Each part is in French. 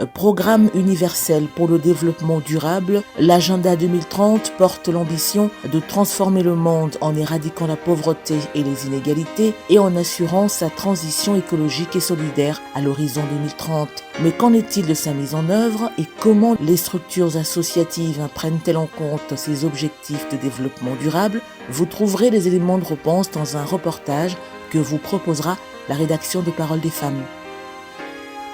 Programme universel pour le développement durable, l'agenda 2030 porte l'ambition de transformer le monde en éradiquant la pauvreté et les inégalités et en assurant sa transition écologique et solidaire à l'horizon 2030. Mais qu'en est-il de sa mise en œuvre et comment les structures associatives prennent-elles en compte ces objectifs de développement durable? Vous trouverez les éléments de réponse dans un reportage que vous proposera la rédaction de Paroles des femmes.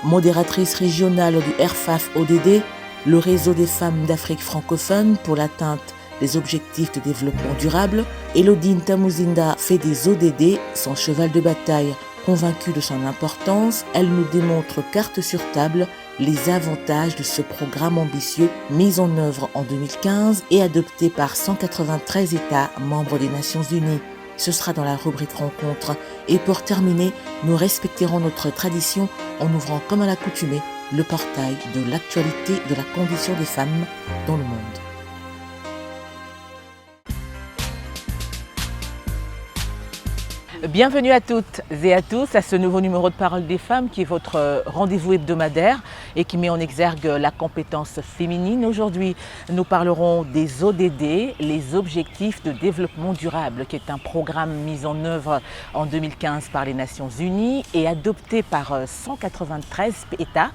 Modératrice régionale du RFAF-ODD, le réseau des femmes d'Afrique francophone pour l'atteinte des objectifs de développement durable, Elodie Ntamuzinda fait des ODD son cheval de bataille. Convaincue de son importance, elle nous démontre carte sur table les avantages de ce programme ambitieux mis en œuvre en 2015 et adopté par 193 États membres des Nations Unies. Ce sera dans la rubrique rencontre. Et pour terminer, nous respecterons notre tradition en ouvrant comme à l'accoutumée le portail de l'actualité de la condition des femmes dans le monde. Bienvenue à toutes et à tous à ce nouveau numéro de Paroles des femmes qui est votre rendez-vous hebdomadaire et qui met en exergue la compétence féminine. Aujourd'hui, nous parlerons des ODD, les objectifs de développement durable, qui est un programme mis en œuvre en 2015 par les Nations Unies et adopté par 193 États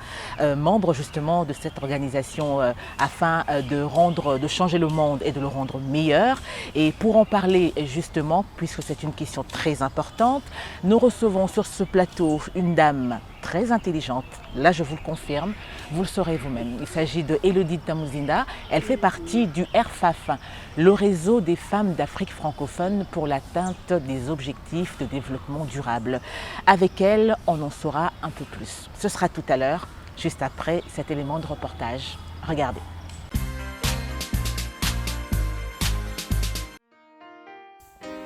membres justement de cette organisation afin de changer le monde et de le rendre meilleur. Et pour en parler justement, puisque c'est une question très importante, nous recevons sur ce plateau une dame très intelligente, là je vous le confirme, vous le saurez vous-même. Il s'agit de Elodie Ntamuzinda, elle fait partie du RFAF, le réseau des femmes d'Afrique francophone pour l'atteinte des objectifs de développement durable. Avec elle, on en saura un peu plus. Ce sera tout à l'heure, juste après cet élément de reportage. Regardez.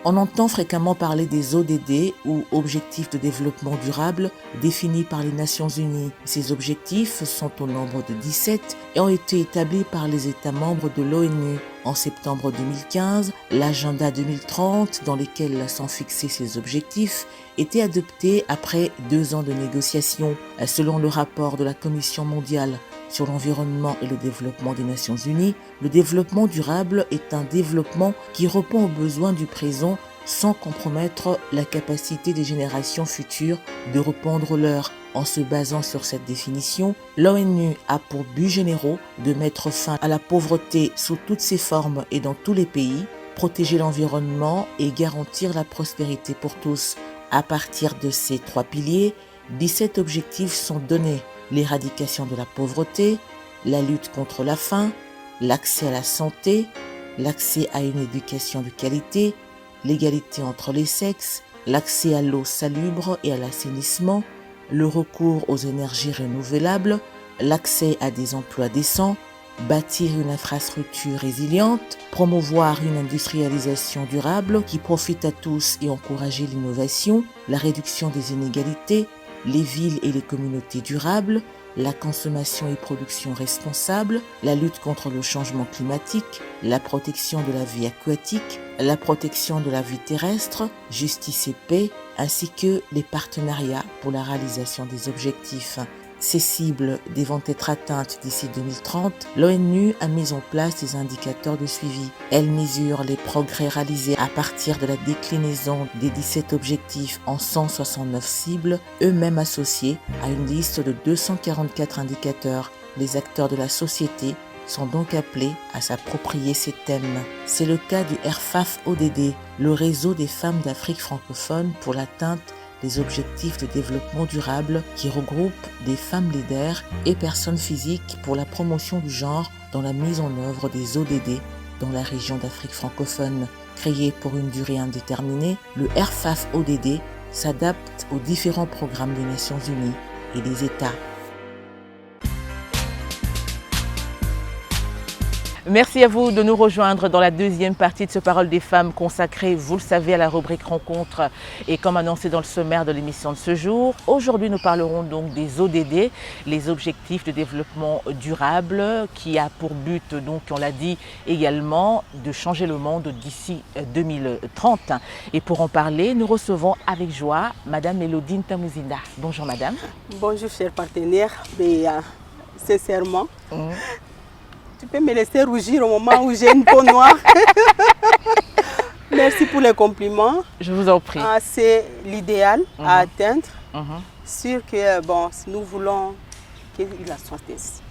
On entend fréquemment parler des ODD ou Objectifs de développement durable définis par les Nations Unies. Ces objectifs sont au nombre de 17 et ont été établis par les États membres de l'ONU. En septembre 2015, l'agenda 2030 dans lequel sont fixés ces objectifs était adopté après 2 ans de négociations. Selon le rapport de la Commission mondiale sur l'environnement et le développement des Nations Unies, le développement durable est un développement qui répond aux besoins du présent sans compromettre la capacité des générations futures de répondre aux leurs. En se basant sur cette définition, l'ONU a pour buts généraux de mettre fin à la pauvreté sous toutes ses formes et dans tous les pays, protéger l'environnement et garantir la prospérité pour tous. À partir de ces 3 piliers, 17 objectifs sont donnés: l'éradication de la pauvreté, la lutte contre la faim, l'accès à la santé, l'accès à une éducation de qualité, l'égalité entre les sexes, l'accès à l'eau salubre et à l'assainissement, le recours aux énergies renouvelables, l'accès à des emplois décents, bâtir une infrastructure résiliente, promouvoir une industrialisation durable qui profite à tous et encourager l'innovation, la réduction des inégalités, les villes et les communautés durables, la consommation et production responsable, la lutte contre le changement climatique, la protection de la vie aquatique, la protection de la vie terrestre, justice et paix, ainsi que les partenariats pour la réalisation des objectifs. Ces cibles devant être atteintes d'ici 2030, l'ONU a mis en place des indicateurs de suivi. Elle mesure les progrès réalisés à partir de la déclinaison des 17 objectifs en 169 cibles, eux-mêmes associés à une liste de 244 indicateurs. Les acteurs de la société sont donc appelés à s'approprier ces thèmes. C'est le cas du RFAF-ODD, le réseau des femmes d'Afrique francophone pour l'atteinte des objectifs de développement durable qui regroupe des femmes leaders et personnes physiques pour la promotion du genre dans la mise en œuvre des ODD dans la région d'Afrique francophone. Créé pour une durée indéterminée, le RFAF-ODD s'adapte aux différents programmes des Nations Unies et des États. Merci à vous de nous rejoindre dans la deuxième partie de ce Parole des femmes consacrée, vous le savez, à la rubrique rencontre et comme annoncé dans le sommaire de l'émission de ce jour. Aujourd'hui, nous parlerons donc des ODD, les objectifs de développement durable, qui a pour but, donc on l'a dit également, de changer le monde d'ici 2030. Et pour en parler, nous recevons avec joie Madame Elodie Ntamuzinda. Bonjour Madame. Bonjour chers partenaires. sincèrement. Tu peux me laisser rougir au moment où j'ai une peau noire. Merci pour les compliments. Je vous en prie. C'est l'idéal à atteindre. Sûr que bon, nous voulons qu'il en soit ainsi.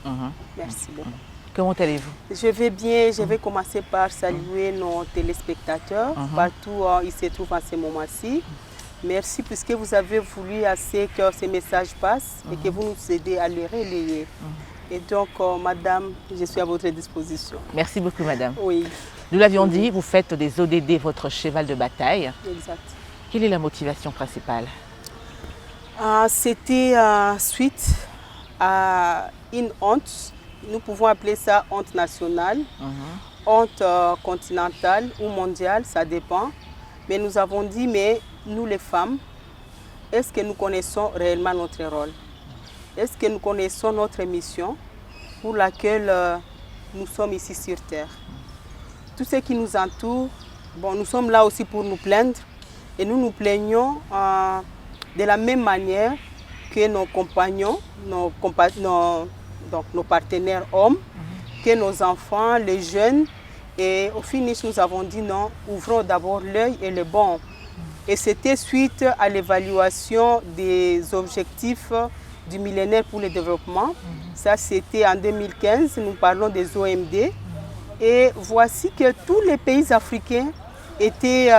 Merci beaucoup. Comment allez-vous? Je vais bien. Je vais commencer par saluer nos téléspectateurs partout où ils se trouvent en ce moment-ci. Merci puisque vous avez voulu assez que ces messages passent et que vous nous aidez à les relayer. Et donc, madame, je suis à votre disposition. Merci beaucoup, madame. Oui. Nous l'avions dit, vous faites des ODD votre cheval de bataille. Exact. Quelle est la motivation principale? C'était suite à une honte. Nous pouvons appeler ça honte nationale, honte continentale ou mondiale, ça dépend. Mais nous avons dit, mais nous les femmes, est-ce que nous connaissons réellement notre rôle? Est-ce que nous connaissons notre mission pour laquelle nous sommes ici sur Terre? Tout ce qui nous entoure, bon, nous sommes là aussi pour nous plaindre et nous nous plaignons de la même manière que nos compagnons, nos partenaires hommes, que nos enfants, les jeunes. Et au finish, nous avons dit non, ouvrons d'abord l'œil et le bon. Et c'était suite à l'évaluation des objectifs du millénaire pour le développement. Ça, c'était en 2015, nous parlons des OMD. Et voici que tous les pays africains étaient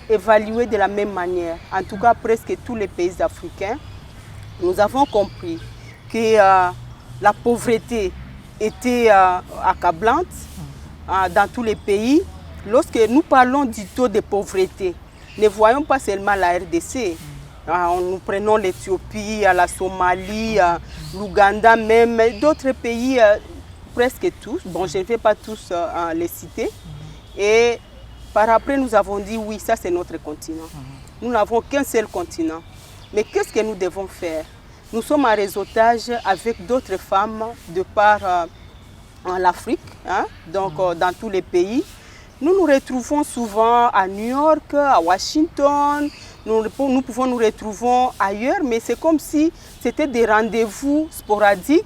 évalués de la même manière. En tout cas, presque tous les pays africains. Nous avons compris que la pauvreté était accablante dans tous les pays. Lorsque nous parlons du taux de pauvreté, ne voyons pas seulement la RDC. Nous prenons l'Éthiopie, la Somalie, l'Ouganda même, d'autres pays, presque tous. Bon, je ne vais pas tous les citer. Et par après, nous avons dit oui, ça c'est notre continent. Nous n'avons qu'un seul continent. Mais qu'est-ce que nous devons faire? Nous sommes en réseautage avec d'autres femmes de par l'Afrique, donc dans tous les pays. Nous nous retrouvons souvent à New York, à Washington, nous pouvons nous retrouver ailleurs, mais c'est comme si c'était des rendez-vous sporadiques,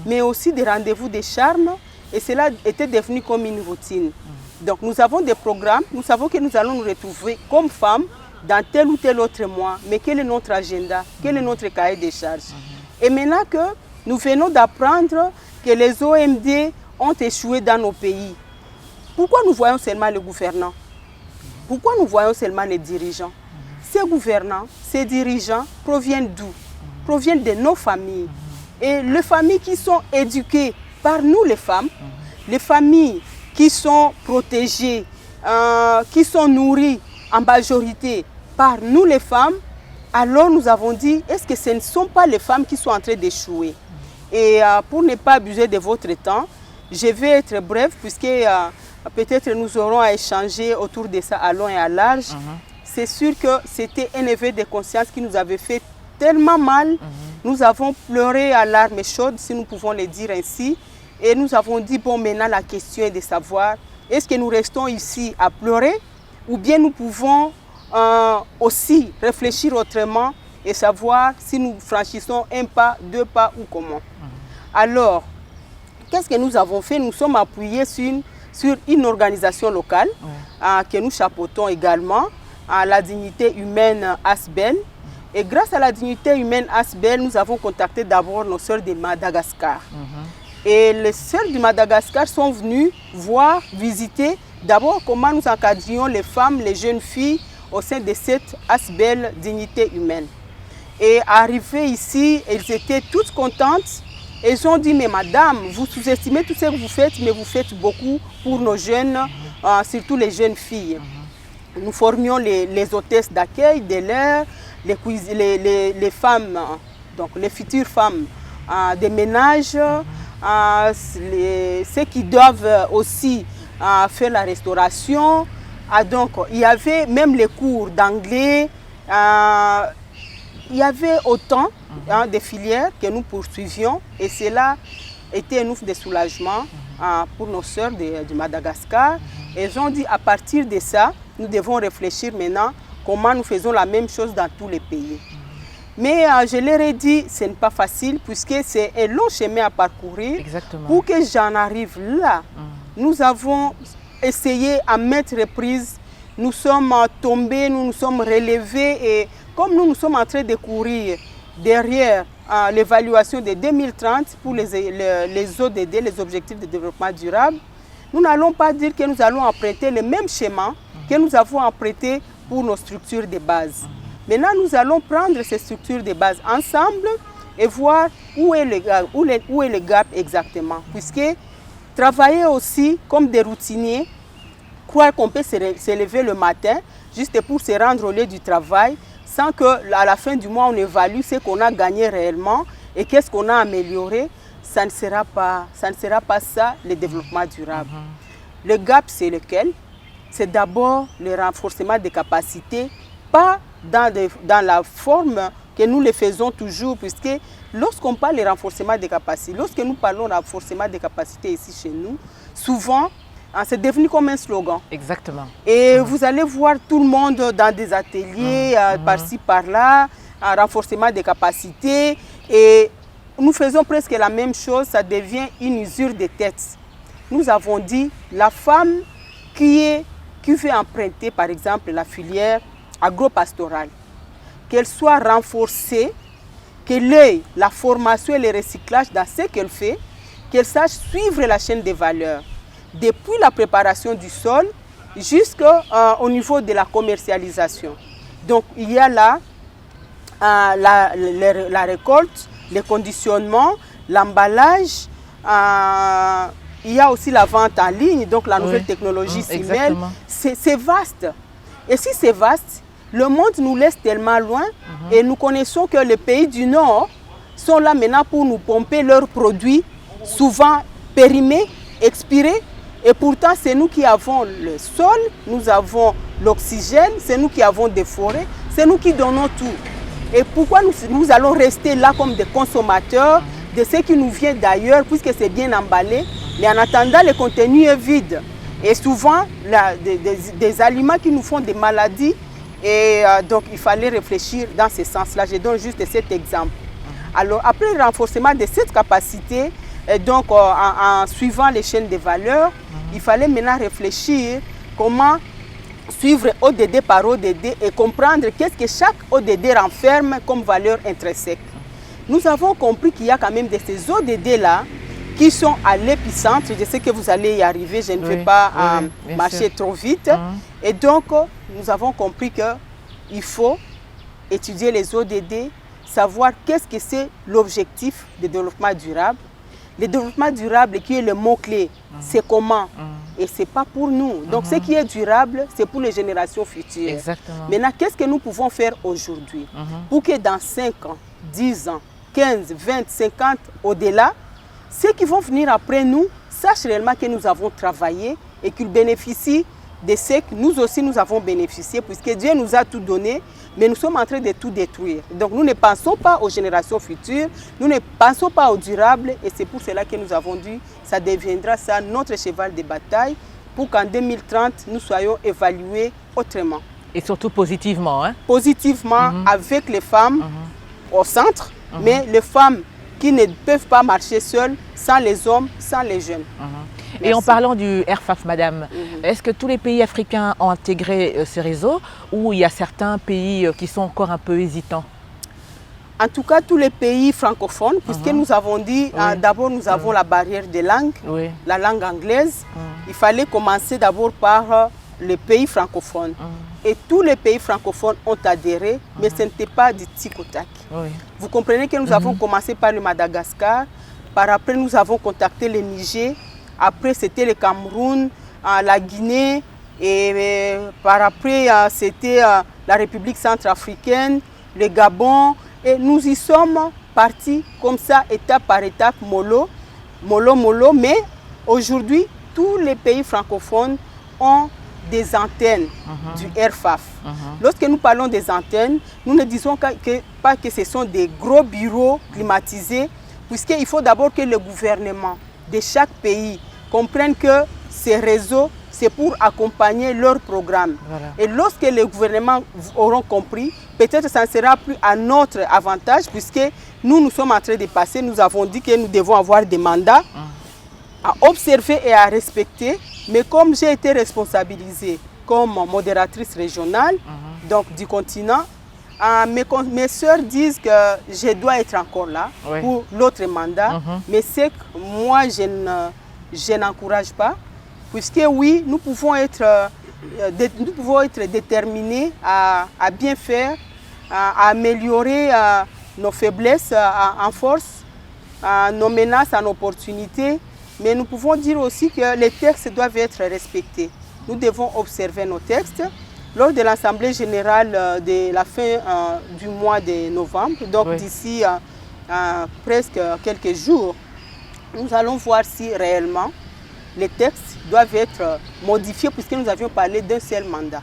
mais aussi des rendez-vous de charme, et cela était devenu comme une routine. Donc nous avons des programmes, nous savons que nous allons nous retrouver comme femmes dans tel ou tel autre mois, mais quel est notre agenda, quel est notre cahier de charges? Et maintenant que nous venons d'apprendre que les OMD ont échoué dans nos pays, pourquoi nous voyons seulement les gouvernants? Pourquoi nous voyons seulement les dirigeants? Ces gouvernants, ces dirigeants proviennent d'où? Proviennent de nos familles. Et les familles qui sont éduquées par nous les femmes, les familles qui sont protégées, qui sont nourries en majorité par nous les femmes, alors nous avons dit, est-ce que ce ne sont pas les femmes qui sont en train d'échouer? Et pour ne pas abuser de votre temps, je vais être brève puisque peut-être nous aurons à échanger autour de ça à long et à large. C'est sûr que c'était un éveil de conscience qui nous avait fait tellement mal. Nous avons pleuré à larmes chaudes, si nous pouvons le dire ainsi. Et nous avons dit, bon, maintenant la question est de savoir, est-ce que nous restons ici à pleurer ou bien nous pouvons aussi réfléchir autrement et savoir si nous franchissons un pas, deux pas ou comment. Alors, qu'est-ce que nous avons fait? Nous sommes appuyés sur une organisation locale que nous chapeautons également, à la dignité humaine ASBEL. Et grâce à la dignité humaine ASBEL, nous avons contacté d'abord nos sœurs de Madagascar. Et les sœurs du Madagascar sont venues voir, visiter d'abord comment nous encadrions les femmes, les jeunes filles au sein de cette ASBEL dignité humaine. Et arrivées ici, elles étaient toutes contentes. Elles ont dit, mais madame, vous sous-estimez tout ce que vous faites, mais vous faites beaucoup pour nos jeunes, surtout les jeunes filles. Nous formions les hôtesses d'accueil de l'air, les femmes, donc les futures femmes des ménages, ceux qui doivent aussi faire la restauration. Donc, il y avait même les cours d'anglais. Il y avait autant de filières que nous poursuivions et cela était un ouf de soulagement pour nos sœurs du Madagascar. Elles ont dit à partir de ça, nous devons réfléchir maintenant comment nous faisons la même chose dans tous les pays. Mais je leur ai dit, ce n'est pas facile puisque c'est un long chemin à parcourir. Exactement. Pour que j'en arrive là. Nous avons essayé à maintes reprises. Nous sommes tombés, nous nous sommes relevés et comme nous sommes en train de courir derrière l'évaluation de 2030 pour les ODD, les objectifs de développement durable, nous n'allons pas dire que nous allons emprunter le même schéma que nous avons emprunté pour nos structures de base. Maintenant, nous allons prendre ces structures de base ensemble et voir où est le gap exactement. Puisque travailler aussi comme des routiniers, croire qu'on peut se lever le matin juste pour se rendre au lieu du travail sans qu'à la fin du mois on évalue ce qu'on a gagné réellement et qu'est-ce qu'on a amélioré, ça ne sera pas ça le développement durable. Le gap, c'est lequel? C'est d'abord le renforcement des capacités, pas dans la forme que nous le faisons toujours, puisque lorsqu'on parle de renforcement des capacités, lorsque nous parlons de renforcement des capacités ici chez nous, souvent, c'est devenu comme un slogan. Exactement. Et vous allez voir tout le monde dans des ateliers, par-ci, par-là, un renforcement des capacités. Et nous faisons presque la même chose, ça devient une usure de tête. Nous avons dit, la femme qui veut emprunter, par exemple, la filière agro-pastorale, qu'elle soit renforcée, qu'elle ait la formation et le recyclage dans ce qu'elle fait, qu'elle sache suivre la chaîne des valeurs, depuis la préparation du sol jusqu'au niveau de la commercialisation. Donc il y a là la récolte, le conditionnement, l'emballage, il y a aussi la vente en ligne, donc la nouvelle technologie s'y mêle. C'est vaste. Et si c'est vaste, le monde nous laisse tellement loin et nous connaissons que les pays du Nord sont là maintenant pour nous pomper leurs produits, souvent périmés, expirés. Et pourtant, c'est nous qui avons le sol, nous avons l'oxygène, c'est nous qui avons des forêts, c'est nous qui donnons tout. Et pourquoi nous allons rester là comme des consommateurs de ce qui nous vient d'ailleurs, puisque c'est bien emballé, mais en attendant, le contenu est vide. Et souvent, des aliments qui nous font des maladies. Et donc, il fallait réfléchir dans ce sens-là. Je donne juste cet exemple. Alors, après le renforcement de cette capacité, et donc en suivant les chaînes de valeur, il fallait maintenant réfléchir comment suivre ODD par ODD et comprendre qu'est-ce que chaque ODD renferme comme valeur intrinsèque. Nous avons compris qu'il y a quand même de ces ODD-là qui sont à l'épicentre. Je sais que vous allez y arriver, je ne vais pas marcher trop vite. Et donc, nous avons compris qu'il faut étudier les ODD, savoir qu'est-ce que c'est l'objectif de développement durable. Le développement durable qui est le mot-clé, c'est comment? Et ce n'est pas pour nous. Donc, ce qui est durable, c'est pour les générations futures. Exactement. Maintenant, qu'est-ce que nous pouvons faire aujourd'hui pour que dans 5 ans, 10 ans, 15, 20, 50, au-delà, ceux qui vont venir après nous sachent réellement que nous avons travaillé et qu'ils bénéficient de ce que nous aussi nous avons bénéficié, puisque Dieu nous a tout donné, mais nous sommes en train de tout détruire. Donc nous ne pensons pas aux générations futures, nous ne pensons pas au durable, et c'est pour cela que nous avons dit, ça deviendra ça notre cheval de bataille, pour qu'en 2030, nous soyons évalués autrement. Et surtout positivement. Hein? Positivement, avec les femmes au centre, mais les femmes qui ne peuvent pas marcher seules, sans les hommes, sans les jeunes. Et en parlant du RFAF, madame, est-ce que tous les pays africains ont intégré ce réseau ou il y a certains pays qui sont encore un peu hésitants? En tout cas, tous les pays francophones, puisque nous avons dit, d'abord nous avons la barrière des langues, la langue anglaise. Il fallait commencer d'abord par les pays francophones. Et tous les pays francophones ont adhéré, mais ce n'était pas du tic au tac. Vous comprenez que nous avons commencé par le Madagascar, par après nous avons contacté le Niger, après c'était le Cameroun, la Guinée, et par après c'était la République centrafricaine, le Gabon, et nous y sommes partis comme ça, étape par étape, mollo, mais aujourd'hui, tous les pays francophones ont des antennes du RFAF. Lorsque nous parlons des antennes, nous ne disons pas que ce sont des gros bureaux climatisés, puisqu'il faut d'abord que le gouvernement de chaque pays comprenne que ces réseaux c'est pour accompagner leur programme. Voilà. Et lorsque les gouvernements auront compris, peut-être ça ne sera plus à notre avantage, puisque nous sommes en train de passer, nous avons dit que nous devons avoir des mandats à observer et à respecter. Mais comme j'ai été responsabilisée comme modératrice régionale, donc du continent, mes soeurs disent que je dois être encore là pour l'autre mandat, mais c'est que moi je n'encourage pas, puisque oui, nous pouvons être déterminés à bien faire, à améliorer nos faiblesses en force, nos menaces en opportunité, mais nous pouvons dire aussi que les textes doivent être respectés. Nous devons observer nos textes. Lors de l'Assemblée générale de la fin du mois de novembre, donc d'ici presque quelques jours, nous allons voir si réellement les textes doivent être modifiés, puisque nous avions parlé d'un seul mandat.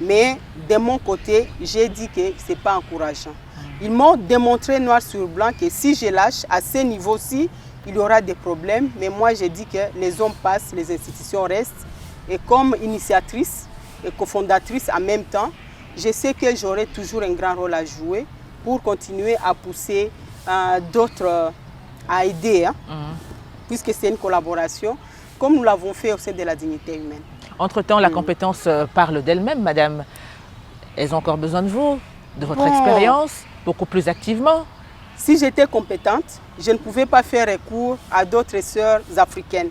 Mais de mon côté, j'ai dit que ce n'est pas encourageant. Ils m'ont démontré noir sur blanc que si je lâche à ce niveau-ci, il y aura des problèmes. Mais moi, j'ai dit que les hommes passent, les institutions restent. Et comme initiatrice et cofondatrice en même temps, je sais que j'aurai toujours un grand rôle à jouer pour continuer à pousser d'autres à aider, puisque c'est une collaboration, comme nous l'avons fait au sein de la dignité humaine. Entre-temps, la compétence parle d'elle-même, madame. Elles ont encore besoin de vous, de votre expérience, beaucoup plus activement. Si j'étais compétente, je ne pouvais pas faire recours à d'autres sœurs africaines.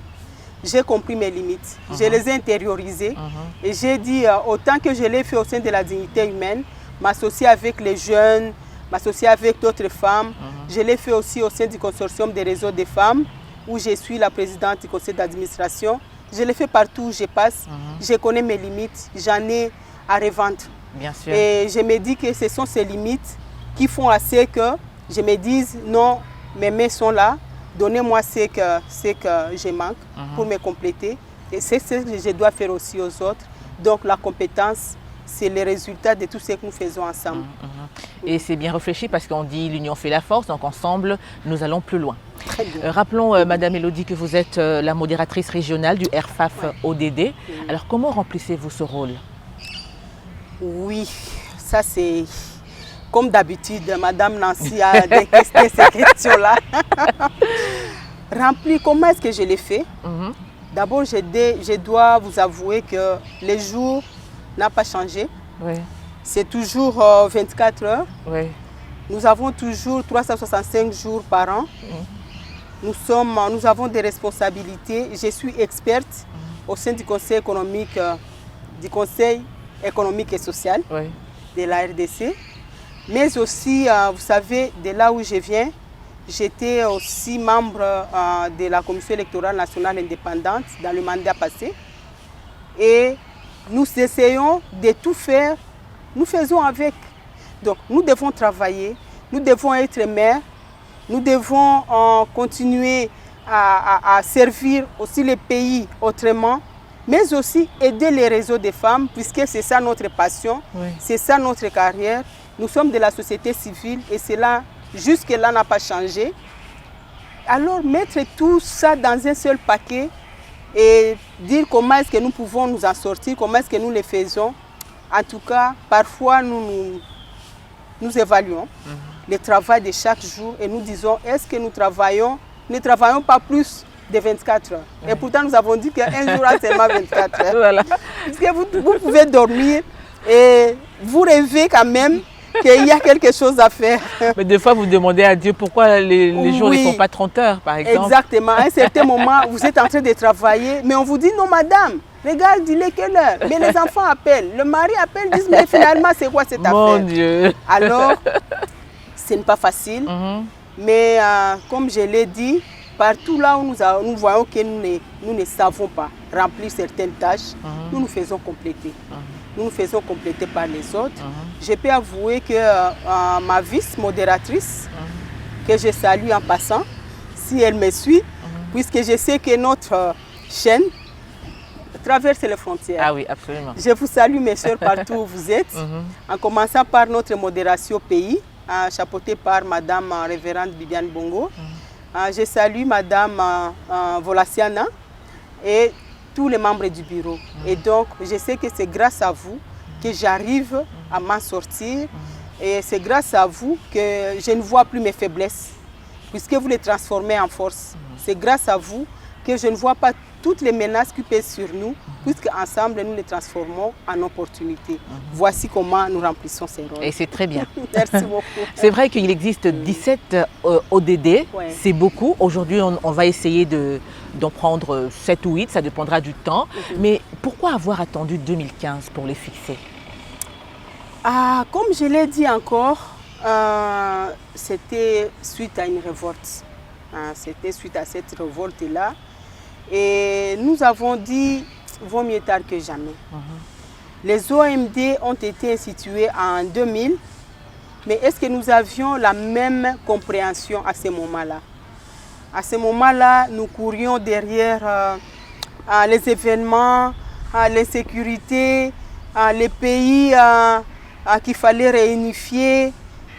J'ai compris mes limites, je les ai intériorisées et j'ai dit, autant que je l'ai fait au sein de la dignité humaine, m'associer avec les jeunes, m'associer avec d'autres femmes. Je l'ai fait aussi au sein du consortium des réseaux des femmes, où je suis la présidente du conseil d'administration. Je l'ai fait partout où je passe. Je connais mes limites, j'en ai à revendre. Bien sûr. Et je me dis que ce sont ces limites qui font assez que je me dise, non, mes mains sont là. Donnez-moi ce que je manque pour me compléter. Et c'est ce que je dois faire aussi aux autres. Donc la compétence, c'est le résultat de tout ce que nous faisons ensemble. Et c'est bien réfléchi parce qu'on dit l'union fait la force, donc ensemble, nous allons plus loin. Très bien. Rappelons, Madame Elodie, que vous êtes la modératrice régionale du RFAF ODD. Alors comment remplissez-vous ce rôle? Oui, ça c'est... Comme d'habitude, Madame Nancy a détesté ces questions-là. Remplir, comment est-ce que je l'ai fait? D'abord, je dois vous avouer que les jours n'ont pas changé. C'est toujours 24 heures. Nous avons toujours 365 jours par an. Nous avons des responsabilités. Je suis experte au sein du Conseil économique et social de la RDC. Mais aussi, vous savez, de là où je viens, j'étais aussi membre de la Commission électorale nationale indépendante dans le mandat passé. Et nous essayons de tout faire, nous faisons avec. Donc nous devons travailler, nous devons être maires, nous devons continuer à servir aussi les pays autrement, mais aussi aider les réseaux des femmes, puisque c'est ça notre passion, c'est ça notre carrière. Nous sommes de la société civile et cela, jusque-là, n'a pas changé. Alors, mettre tout ça dans un seul paquet et dire comment est-ce que nous pouvons nous en sortir, comment est-ce que nous le faisons. En tout cas, parfois, nous évaluons le travail de chaque jour et nous disons, est-ce que nous ne travaillons pas plus de 24 heures. Et pourtant, nous avons dit qu'un jour a seulement 24 heures. Voilà. Parce que vous pouvez dormir et vous rêvez quand même qu'il y a quelque chose à faire. Mais des fois, vous demandez à Dieu pourquoi les jours ne font pas 30 heures, par exemple. Exactement. À un certain moment, vous êtes en train de travailler, mais on vous dit, non, madame, regarde, il est quelle heure? Mais les enfants appellent, le mari appelle, disent, mais finalement, c'est quoi cette affaire? Mon Dieu. Alors, ce n'est pas facile, mais comme je l'ai dit, partout là où nous voyons que nous ne savons pas remplir certaines tâches, nous nous faisons compléter. Nous nous faisons compléter par les autres. Je peux avouer que ma vice-modératrice, que je salue en passant, si elle me suit, puisque je sais que notre chaîne traverse les frontières. Ah oui, absolument. Je vous salue mes soeurs partout où vous êtes, en commençant par notre modération pays, chapeautée par Madame Révérende Bibiane Bongo. Je salue Madame Volaciana et tous les membres du bureau. Et donc, je sais que c'est grâce à vous que j'arrive à m'en sortir. Et c'est grâce à vous que je ne vois plus mes faiblesses, puisque vous les transformez en force. C'est grâce à vous que je ne vois pas toutes les menaces qui pèsent sur nous, puisque ensemble nous les transformons en opportunités. Voici comment nous remplissons ces rôles. Et c'est très bien. Merci beaucoup. C'est vrai qu'il existe 17 ODD, Ouais. c'est beaucoup. Aujourd'hui, on va essayer d'en prendre 7 ou 8, ça dépendra du temps. Mais pourquoi avoir attendu 2015 pour les fixer? Comme je l'ai dit encore, c'était suite à une révolte. C'était suite à cette révolte-là. Et nous avons dit, vaut mieux tard que jamais. Les OMD ont été institués en 2000, mais est-ce que nous avions la même compréhension à ce moment-là? À ce moment-là, nous courions derrière les événements, l'insécurité, les pays qu'il fallait réunifier.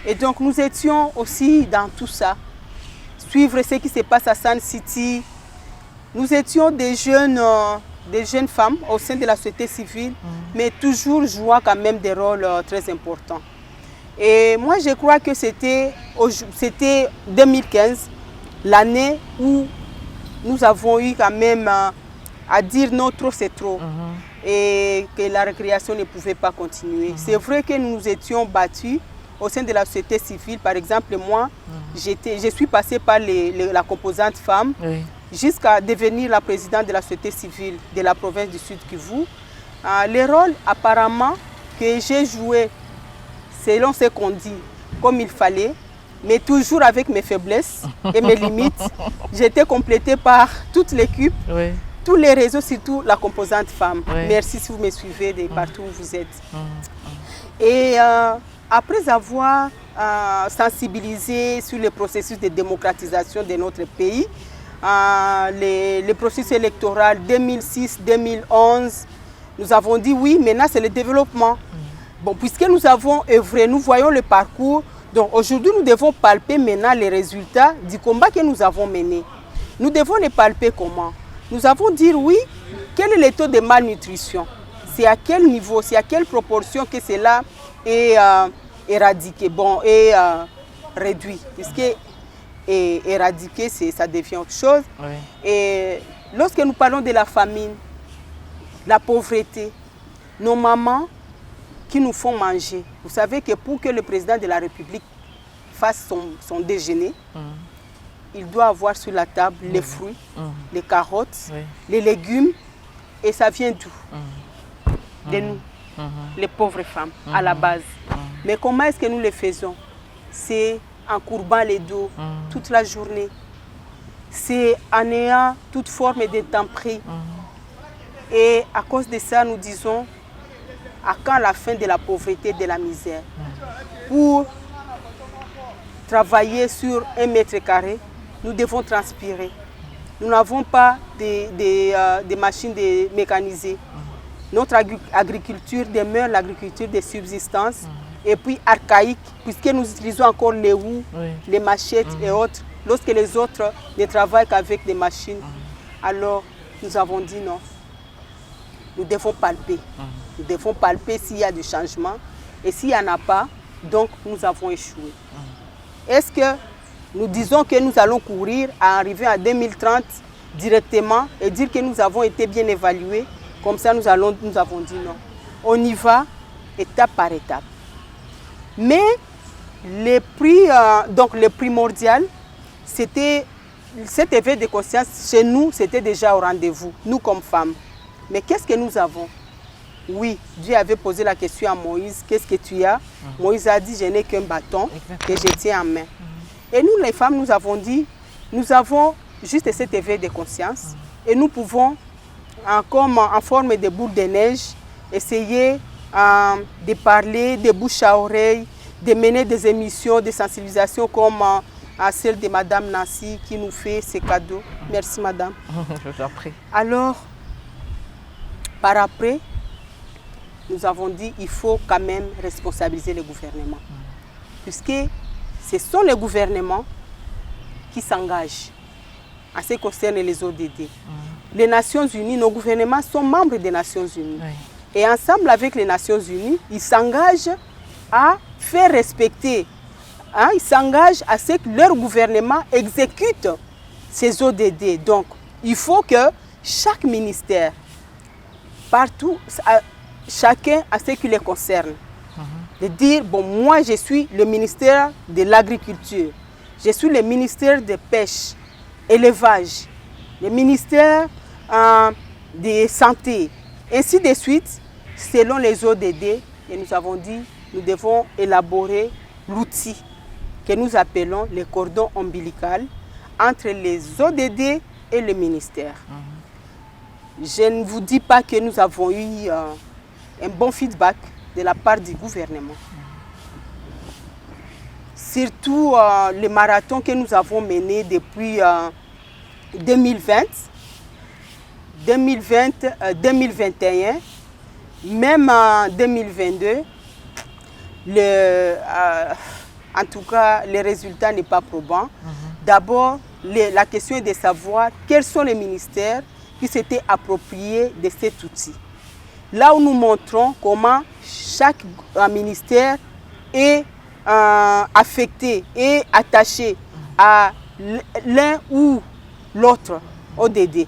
Et donc nous étions aussi dans tout ça. Suivre ce qui se passe à Sun City. Nous étions des jeunes femmes au sein de la société civile, mais toujours jouant quand même des rôles très importants. Et moi, je crois que c'était 2015, l'année où nous avons eu quand même à dire non, trop c'est trop. Et que la récréation ne pouvait pas continuer. C'est vrai que nous nous étions battus au sein de la société civile. Par exemple, moi, je suis passée par la composante femme, jusqu'à devenir la présidente de la société civile de la province du Sud Kivu. Les rôles apparemment que j'ai joués selon ce qu'on dit, comme il fallait, mais toujours avec mes faiblesses et mes limites. J'étais complétée par toute l'équipe, tous les réseaux, surtout la composante femme. Merci si vous me suivez de partout où vous êtes. Et après avoir sensibilisé sur le processus de démocratisation de notre pays, le processus électoral 2006-2011, nous avons dit oui, maintenant c'est le développement. Bon, puisque nous avons œuvré, nous voyons le parcours, donc aujourd'hui nous devons palper maintenant les résultats du combat que nous avons mené. Nous devons les palper comment? Nous avons dit oui, quel est le taux de malnutrition? C'est à quel niveau, c'est à quelle proportion que cela est éradiqué, et réduit, puisque éradiquer, ça devient autre chose. Et lorsque nous parlons de la famine, la pauvreté, nos mamans qui nous font manger, vous savez que pour que le président de la République fasse son déjeuner, il doit avoir sur la table les fruits, les carottes, les légumes, et ça vient d'où? De nous, les pauvres femmes, à la base. Mais comment est-ce que nous le faisons? C'est en courbant les dos toute la journée. C'est en ayant toute forme d'intempérie. Et à cause de ça, nous disons, à quand la fin de la pauvreté et de la misère? Pour travailler sur 1 mètre carré, nous devons transpirer. Nous n'avons pas de machines mécanisées. Notre agriculture demeure l'agriculture de subsistance et puis archaïque, puisque nous utilisons encore les roues, les machettes et autres, lorsque les autres ne travaillent qu'avec des machines. Alors nous avons dit non, nous devons palper. Nous devons palper s'il y a du changement, et s'il n'y en a pas, donc nous avons échoué. Est-ce que nous disons que nous allons courir à arriver à 2030 directement et dire que nous avons été bien évalués? Comme ça, nous avons dit non. On y va étape par étape. Mais le primordial, c'était cet éveil de conscience. Chez nous, c'était déjà au rendez-vous, nous comme femmes. Mais qu'est-ce que nous avons? Oui, Dieu avait posé la question à Moïse, qu'est-ce que tu as? Moïse a dit, je n'ai qu'un bâton que je tiens en main. Et nous, les femmes, nous avons dit, nous avons juste cet éveil de conscience et nous pouvons, comme en forme de boule de neige, essayer de parler de bouche à oreille, de mener des émissions de sensibilisation comme celle de Madame Nancy qui nous fait ces cadeaux. Merci Madame. Je vous en prie. Alors, par après, nous avons dit qu'il faut quand même responsabiliser le gouvernement. Puisque ce sont les gouvernements qui s'engagent. en ce qui concerne les ODD. Les Nations Unies, nos gouvernements sont membres des Nations Unies. Oui. Et ensemble avec les Nations Unies, ils s'engagent à faire respecter, ils s'engagent à ce que leur gouvernement exécute ces ODD. Donc, il faut que chaque ministère, partout, chacun à ce qui les concerne, de dire, bon, moi je suis le ministère de l'Agriculture, je suis le ministère de Pêche, Élevage, le ministère de Santé, ainsi de suite, selon les ODD, et nous avons dit, nous devons élaborer l'outil que nous appelons le cordon ombilical entre les ODD et le ministère. Je ne vous dis pas que nous avons eu un bon feedback de la part du gouvernement. Surtout le marathon que nous avons mené depuis 2020, 2021, même en 2022, en tout cas, le résultat n'est pas probant. D'abord, la question est de savoir quels sont les ministères qui s'étaient appropriés de cet outil. Là où nous montrons comment chaque ministère est affecté et attaché à l'un ou l'autre ODD.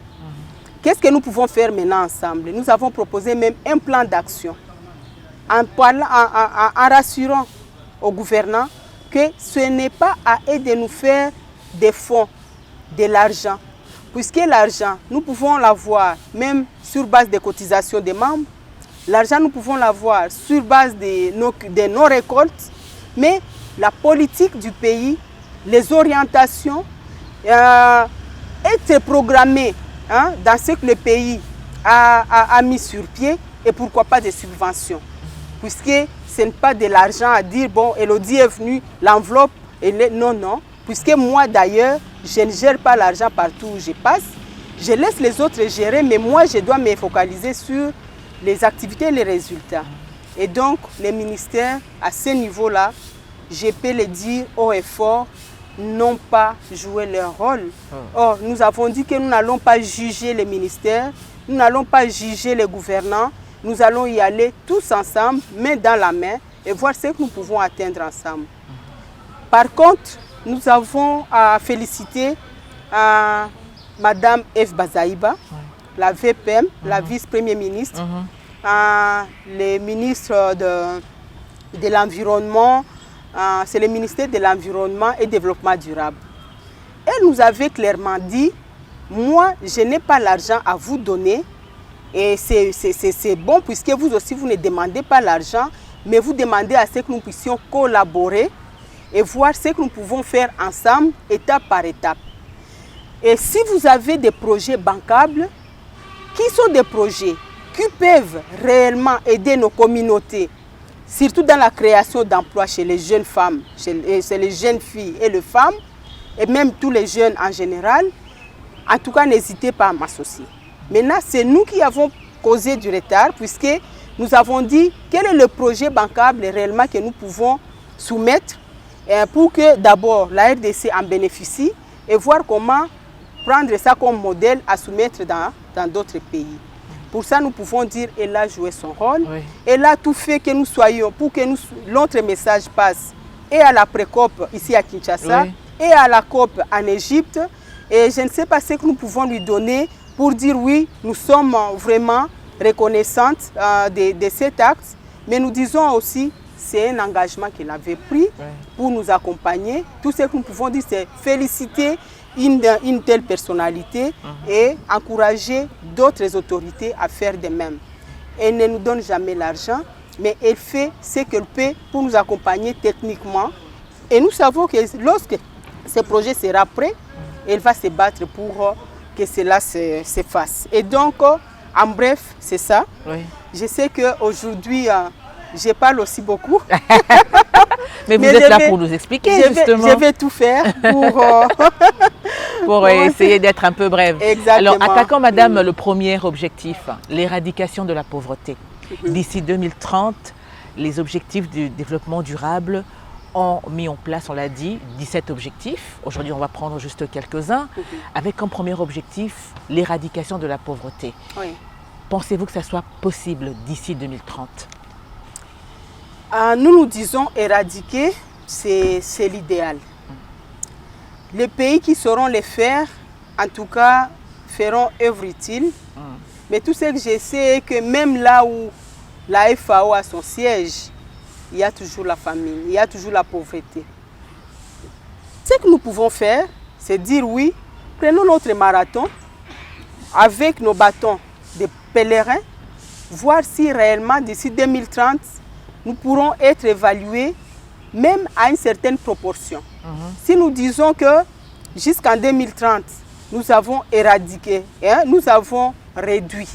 Qu'est-ce que nous pouvons faire maintenant ensemble? Nous avons proposé même un plan d'action en rassurant aux gouvernants que ce n'est pas à eux de nous faire des fonds, de l'argent. Puisque l'argent, nous pouvons l'avoir même sur base des cotisations des membres. L'argent, nous pouvons l'avoir sur base de nos récoltes. Mais la politique du pays, les orientations, être programmée dans ce que le pays a mis sur pied et pourquoi pas des subventions. Puisque ce n'est pas de l'argent à dire, bon, Elodie est venue, l'enveloppe, non, non. Puisque moi d'ailleurs, je ne gère pas l'argent partout où je passe. Je laisse les autres gérer, mais moi je dois me focaliser sur les activités et les résultats. Et donc les ministères, à ce niveau-là, je peux le dire haut et fort, n'ont pas joué leur rôle. Or, nous avons dit que nous n'allons pas juger les ministères, nous n'allons pas juger les gouvernants, nous allons y aller tous ensemble, main dans la main, et voir ce que nous pouvons atteindre ensemble. Par contre, nous avons à féliciter Madame Eve Bazaïba, la VPM, la vice-première ministre, le ministre de l'Environnement, c'est le ministère de l'Environnement et Développement durable. Elle nous avait clairement dit, moi, je n'ai pas l'argent à vous donner, et c'est bon puisque vous aussi, vous ne demandez pas l'argent, mais vous demandez à ce que nous puissions collaborer et voir ce que nous pouvons faire ensemble, étape par étape. Et si vous avez des projets bancables, qui sont des projets qui peuvent réellement aider nos communautés, surtout dans la création d'emplois chez les jeunes femmes, chez les jeunes filles et les femmes, et même tous les jeunes en général, en tout cas, n'hésitez pas à m'associer. Maintenant, c'est nous qui avons causé du retard, puisque nous avons dit quel est le projet bancable réellement que nous pouvons soumettre pour que d'abord la RDC en bénéficie et voir comment prendre ça comme modèle à soumettre dans d'autres pays. Pour ça, nous pouvons dire qu'elle a joué son rôle. Oui. Elle a tout fait que nous soyons, pour que notre message passe et à la pré-COP ici à Kinshasa, oui, et à la COP en Égypte. Et je ne sais pas ce que nous pouvons lui donner pour dire oui, nous sommes vraiment reconnaissantes de cet acte. Mais nous disons aussi c'est un engagement qu'elle avait pris, oui, pour nous accompagner. Tout ce que nous pouvons dire, c'est féliciter une telle personnalité et encourager d'autres autorités à faire de même. Elle ne nous donne jamais l'argent, mais elle fait ce qu'elle peut pour nous accompagner techniquement. Et nous savons que lorsque ce projet sera prêt, elle va se battre pour que cela se fasse. Et donc, en bref, c'est ça. Oui. Je sais qu'aujourd'hui, je parle aussi beaucoup. Mais vous êtes là pour nous expliquer, justement. Je vais tout faire pour essayer d'être un peu brève. Exactement. Alors, attaquons, madame, le premier objectif, l'éradication de la pauvreté. D'ici 2030, les objectifs du développement durable ont mis en place, on l'a dit, 17 objectifs. Aujourd'hui, on va prendre juste quelques-uns, avec comme premier objectif l'éradication de la pauvreté. Oui. Pensez-vous que ça soit possible d'ici 2030? Nous disons éradiquer, c'est l'idéal. Les pays qui sauront le faire, en tout cas, feront œuvre utile. Mais tout ce que je sais, c'est que même là où la FAO a son siège, il y a toujours la famine, il y a toujours la pauvreté. Ce que nous pouvons faire, c'est dire oui, prenons notre marathon avec nos bâtons de pèlerins, voir si réellement d'ici 2030, nous pourrons être évalués même à une certaine proportion. Si nous disons que jusqu'en 2030, nous avons éradiqué, nous avons réduit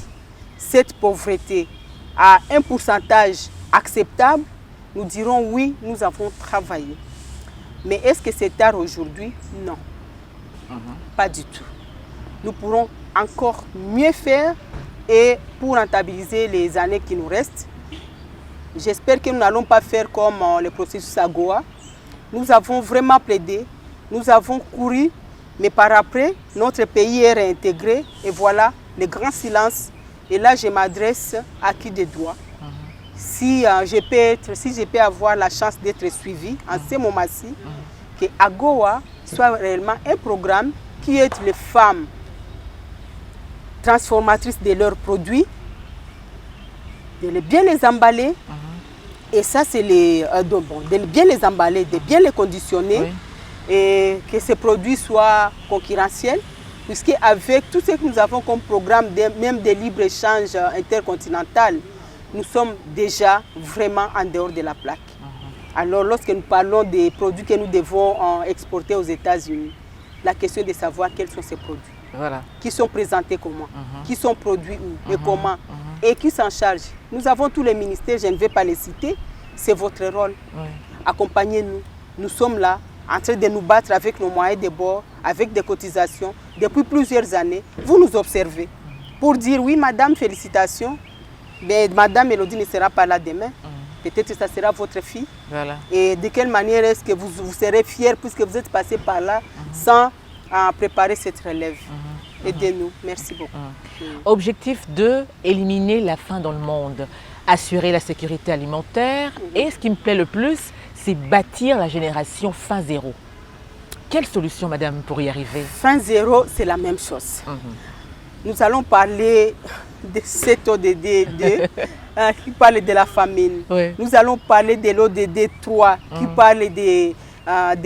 cette pauvreté à un pourcentage acceptable, nous dirons oui, nous avons travaillé. Mais est-ce que c'est tard aujourd'hui? Non, pas du tout. Nous pourrons encore mieux faire et pour rentabiliser les années qui nous restent, j'espère que nous n'allons pas faire comme le processus AGOA. Nous avons vraiment plaidé, nous avons couru, mais par après, notre pays est réintégré et voilà le grand silence. Et là, je m'adresse à qui de droit. Si je peux avoir la chance d'être suivi en ce moment-ci, que AGOA soit réellement un programme qui aide les femmes transformatrices de leurs produits, de bien les emballer. Et ça, c'est de bien les emballer, de bien les conditionner et que ces produits soient concurrentiels. Puisque avec tout ce que nous avons comme programme, même de libre-échange intercontinental, nous sommes déjà vraiment en dehors de la plaque. Alors, lorsque nous parlons des produits que nous devons exporter aux États-Unis, la question est de savoir quels sont ces produits, qui sont présentés comment, qui sont produits où et comment, et qui s'en chargent. Nous avons tous les ministères, je ne vais pas les citer, c'est votre rôle. Accompagnez-nous. Nous sommes là, en train de nous battre avec nos moyens de bord, avec des cotisations, depuis plusieurs années. Vous nous observez pour dire oui, madame, félicitations, mais madame Elodie ne sera pas là demain. Peut-être que ça sera votre fille. Et de quelle manière est-ce que vous serez fiers puisque vous êtes passé par là sans préparer cette relève? Aidez-nous. Merci beaucoup. Objectif 2, éliminer la faim dans le monde, assurer la sécurité alimentaire. Et ce qui me plaît le plus, c'est bâtir la génération faim zéro. Quelle solution, madame, pour y arriver? Faim zéro, c'est la même chose. Nous allons parler de cet ODD 2 qui parle de la famine. Nous allons parler de l'ODD 3 qui parle de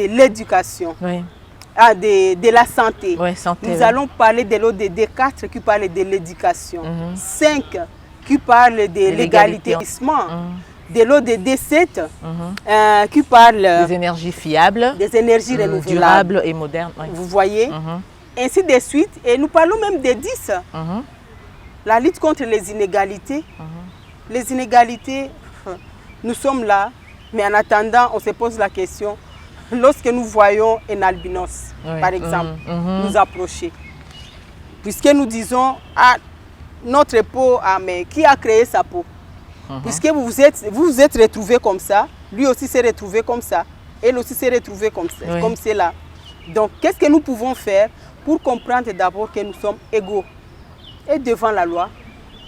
l'éducation. De la santé. Nous allons parler de l'ODD 4 qui parle de l'éducation. 5 qui parle de l'égalité. De l'ODD 7 qui parle des énergies fiables, des énergies renouvelables, durables et modernes. Vous voyez, ainsi de suite. Et nous parlons même des 10. La lutte contre les inégalités. Les inégalités, nous sommes là, mais en attendant, on se pose la question. Lorsque nous voyons un albinos, par exemple, nous approcher, puisque nous disons, ah, notre peau, ah, mais qui a créé sa peau? Puisque vous vous êtes retrouvés comme ça, lui aussi s'est retrouvé comme ça, elle aussi s'est retrouvée comme cela. Donc, qu'est-ce que nous pouvons faire pour comprendre d'abord que nous sommes égaux et devant la loi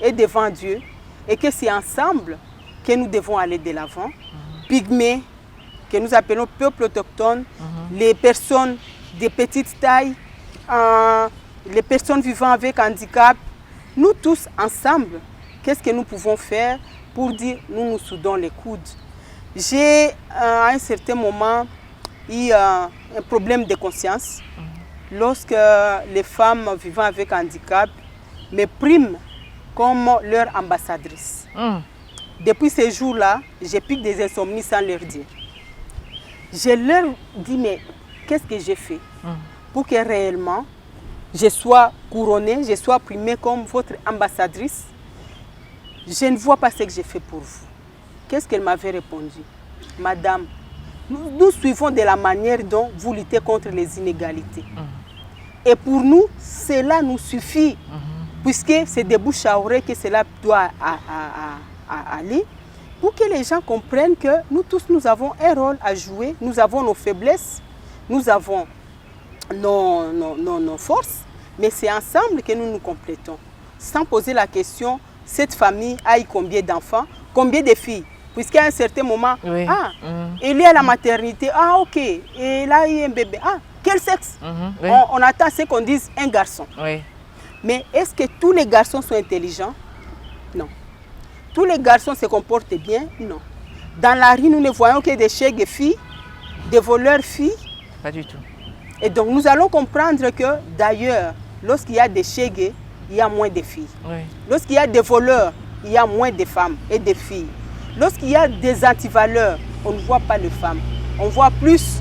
et devant Dieu et que c'est ensemble que nous devons aller de l'avant. Pygmées, que nous appelons peuples autochtones, les personnes de petite taille, les personnes vivant avec handicap, nous tous ensemble, qu'est-ce que nous pouvons faire pour dire nous nous soudons les coudes? J'ai à un certain moment eu un problème de conscience lorsque les femmes vivant avec handicap me priment comme leur ambassadrice. Depuis ces jours-là, je pique des insomnies sans leur dire. Je leur dis, mais qu'est-ce que j'ai fait pour que réellement je sois couronnée, je sois primée comme votre ambassadrice? Je ne vois pas ce que j'ai fait pour vous. Qu'est-ce qu'elle m'avait répondu? Madame, nous suivons de la manière dont vous luttez contre les inégalités. Et pour nous, cela nous suffit, puisque c'est des bouches à oreille que cela doit aller, pour que les gens comprennent que nous tous, nous avons un rôle à jouer, nous avons nos faiblesses, nous avons nos forces, mais c'est ensemble que nous nous complétons. Sans poser la question, cette famille a eu combien d'enfants, combien de filles? Puisqu'à un certain moment, Oui. il est à la maternité, ok, et là il y a un bébé, quel sexe? Oui. On attend ce qu'on dise un garçon. Oui. Mais est-ce que tous les garçons sont intelligents? Non. Tous les garçons se comportent bien? Non. Dans la rue, nous ne voyons que des chègues filles, des voleurs filles. Pas du tout. Et donc nous allons comprendre que d'ailleurs, lorsqu'il y a des chègues, il y a moins de filles. Oui. Lorsqu'il y a des voleurs, il y a moins de femmes et de filles. Lorsqu'il y a des antivaleurs, on ne voit pas les femmes. On voit plus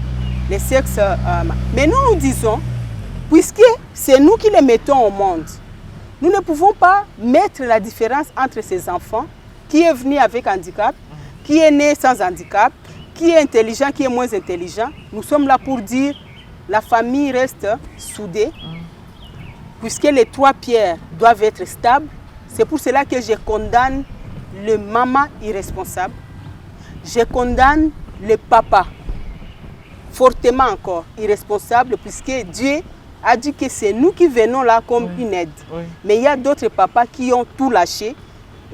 les sexes. Mais nous disons, puisque c'est nous qui les mettons au monde, nous ne pouvons pas mettre la différence entre ces enfants, qui est venu avec handicap, qui est né sans handicap, qui est intelligent, qui est moins intelligent. Nous sommes là pour dire la famille reste soudée, puisque les trois pierres doivent être stables. C'est pour cela que je condamne le maman irresponsable. Je condamne le papa fortement encore irresponsable, puisque Dieu a dit que c'est nous qui venons là comme une aide. Oui. Mais il y a d'autres papas qui ont tout lâché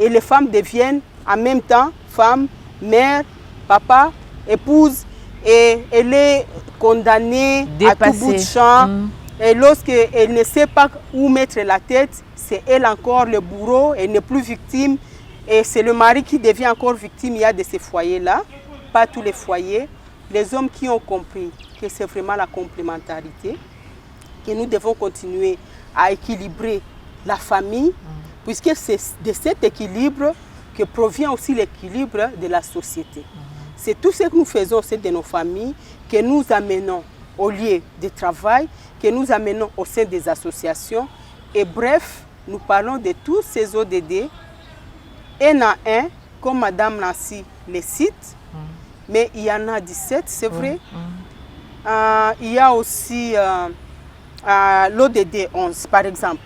et les femmes deviennent en même temps femmes, mère, papa, épouse, et elle est condamnée à tout bout de champ. Et lorsqu'elle ne sait pas où mettre la tête, c'est elle encore le bourreau, elle n'est plus victime. Et c'est le mari qui devient encore victime. Il y a de ces foyers-là, pas tous les foyers. Les hommes qui ont compris que c'est vraiment la complémentarité, que nous devons continuer à équilibrer la famille, puisque c'est de cet équilibre que provient aussi l'équilibre de la société. C'est tout ce que nous faisons au sein de nos familles, que nous amenons au lieu de travail, que nous amenons au sein des associations. Et bref, nous parlons de tous ces ODD, un à un, comme Madame Nancy les cite, mais il y en a 17, c'est vrai. Il y a aussi l'ODD 11, par exemple.